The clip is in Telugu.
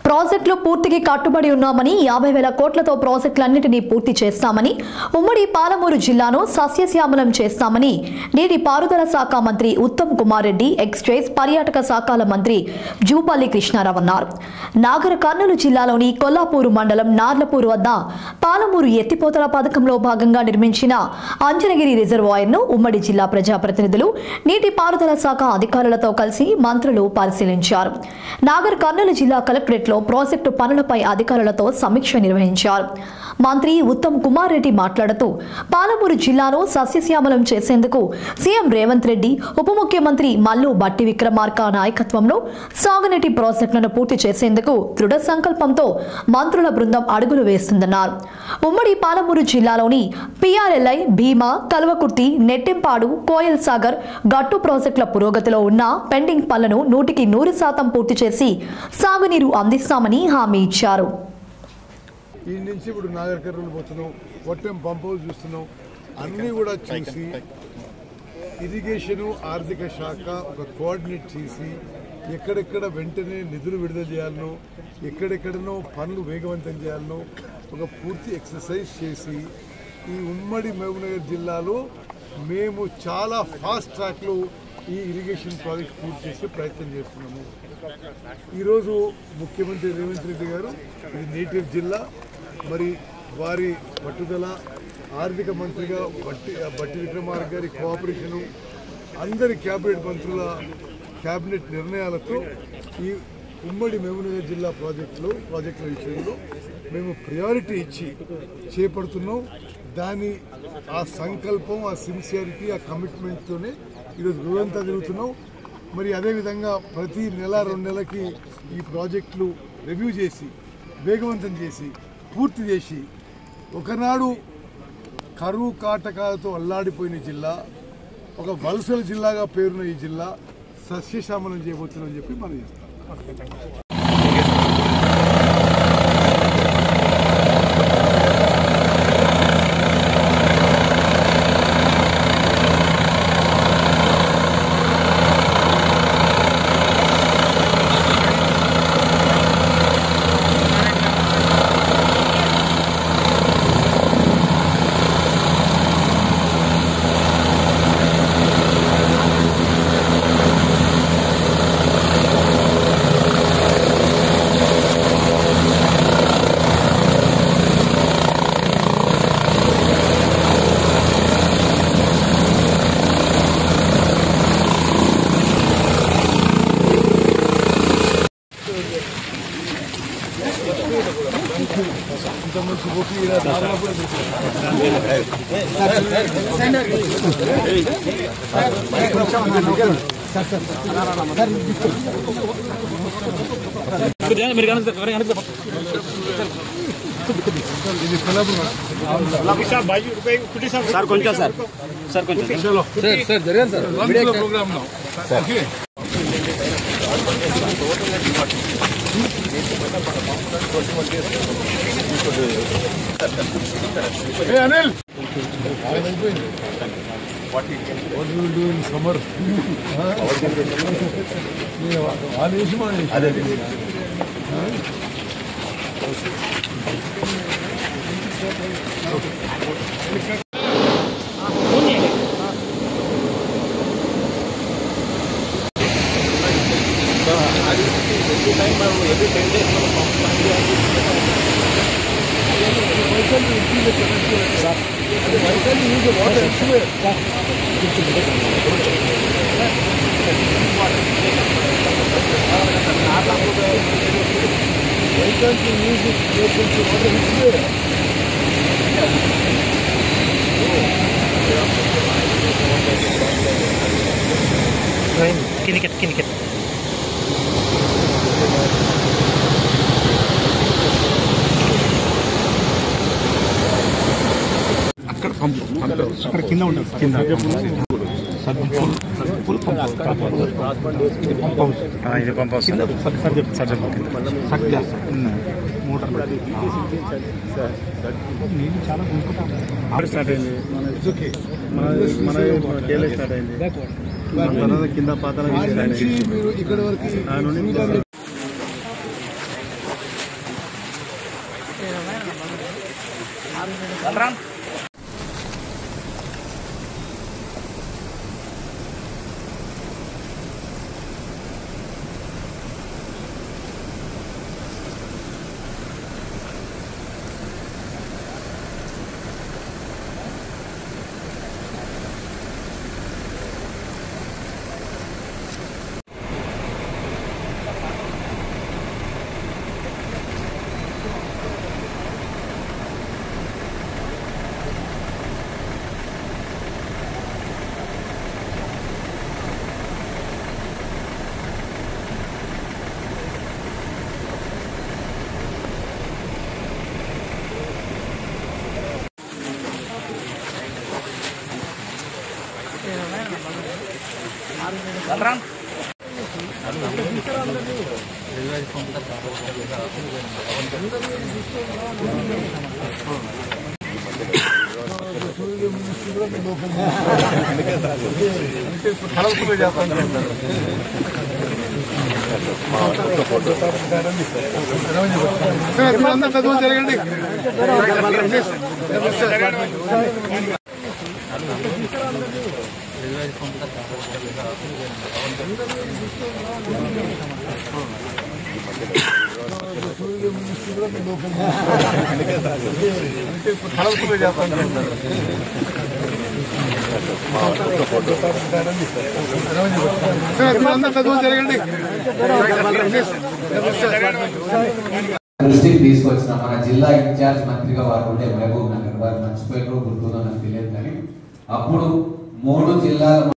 ప్రాజెక్టులు పూర్తికి కట్టుబడి ఉన్నామని 50,000 కోట్లతో ప్రాజెక్టులన్నింటినీ పూర్తి చేస్తామని ఉమ్మడి పాలమూరు జిల్లాను సస్యశ్యామలం చేస్తామని నీటిపారుదల శాఖ మంత్రి ఉత్తమ్ కుమార్ రెడ్డి ఎక్స్చేంజ్ పర్యాటక శాఖల మంత్రి జూపల్లి కృష్ణారావు అన్నారు. నాగర్ కర్నూలు జిల్లాలోని కొల్లాపూరు మండలం నార్లపూర్ వద్ద పాలమూరు ఎత్తిపోతల పథకంలో భాగంగా నిర్మించిన అంజనగిరి రిజర్వాయర్ను ఉమ్మడి జిల్లా ప్రజాప్రతినిధులు నీటిపారుదల శాఖ అధికారులతో కలిసి మంత్రులు పరిశీలించారు. నాగర్ కర్నూలు జిల్లా కలెక్టరేట్లో ప్రాజెక్టు పనులపై అధికారులతో సమీక్ష నిర్వహించారు. మంత్రి ఉత్తమ్ కుమార్ రెడ్డి మాట్లాడుతూ పాలమూరు జిల్లాను సస్యశ్యామలం చేసేందుకు సీఎం రేవంత్ రెడ్డి, ఉప ముఖ్యమంత్రి మల్లు బట్టి విక్రమార్క నాయకత్వంలో సాగునీటి ప్రాజెక్టులను పూర్తి చేసేందుకు దృఢ సంకల్పంతో మంత్రుల బృందం అడుగులు వేస్తుందన్నారు. ఉమ్మడి పాలమూరు జిల్లాలోని పిఆర్ఎల్ఐ, భీమా, కల్వకుర్తి, నెట్టెంపాడు, కోయల్ సాగర్, గట్టు ప్రాజెక్టుల పురోగతిలో ఉన్న పెండింగ్ పనులను 100% పూర్తి చేసి సాగునీరు అందిస్తామని హామీ ఇచ్చారు. ఈ నుంచి ఇప్పుడు నాగర్ కర్నూలు పోతున్నాం, వట్టెం పంప్ హౌస్ చూస్తున్నాం. అన్నీ కూడా చూసి ఇరిగేషను ఆర్థిక శాఖ ఒక కోఆర్డినేట్ చేసి ఎక్కడెక్కడ వెంటనే నిధులు విడుదల చేయాలనో, ఎక్కడెక్కడనో పనులు వేగవంతం చేయాలనో ఒక పూర్తి ఎక్సర్సైజ్ చేసి ఈ ఉమ్మడి మహబూబ్నగర్ జిల్లాలో మేము చాలా ఫాస్ట్ ట్రాక్లో ఈ ఇరిగేషన్ ప్రాజెక్ట్ పూర్తి చేసే ప్రయత్నం చేస్తున్నాము. ఈరోజు ముఖ్యమంత్రి రేవంత్ రెడ్డి గారు ఇది నేటివ్ జిల్లా, మరి వారి పట్టుదల, ఆర్థిక మంత్రిగా బట్టి విక్రమార్క గారి కోఆపరేషను, అందరి క్యాబినెట్ మంత్రుల క్యాబినెట్ నిర్ణయాలతో ఈ ఉమ్మడి మహబూబ్నగర్ జిల్లా ప్రాజెక్టుల విషయంలో మేము ప్రయారిటీ ఇచ్చి చేపడుతున్నాం. ఆ సంకల్పం, ఆ సిన్సియారిటీ, ఆ కమిట్మెంట్తోనే ఈరోజు రోజంతా తిరుగుతున్నాం. మరి అదేవిధంగా ప్రతి నెల 2 నెలలకి ఈ ప్రాజెక్టులు రివ్యూ చేసి వేగవంతం చేసి పూర్తి చేసి ఒకనాడు కరువు కాటకాలతో అల్లాడిపోయిన జిల్లా, ఒక వలసల జిల్లాగా పేరున్న ఈ జిల్లా సస్యశ్యామలం చేయబోతుందని చెప్పి మనం చేస్తాం. Hey Anil, what you will do in summer? Kini. అక్కడ కింద ఉంటుంది, కింద ఇది పంప్ హౌస్ మోటార్ నీళ్ళు చాలా స్టార్ట్ అయింది, మన కేలే స్టార్ట్ అయింది, తర్వాత కింద పాతాల ఇక్కడ వరకు జరగండి. దృష్టికి తీసుకొచ్చిన మన జిల్లా ఇన్ఛార్జ్ మంత్రిగా వారు ఉండే మహబూబ్ నగర్ వారు మర్చిపోయినో గుర్తుందో నాకు తెలియదు కానీ అప్పుడు 3 జిల్లాల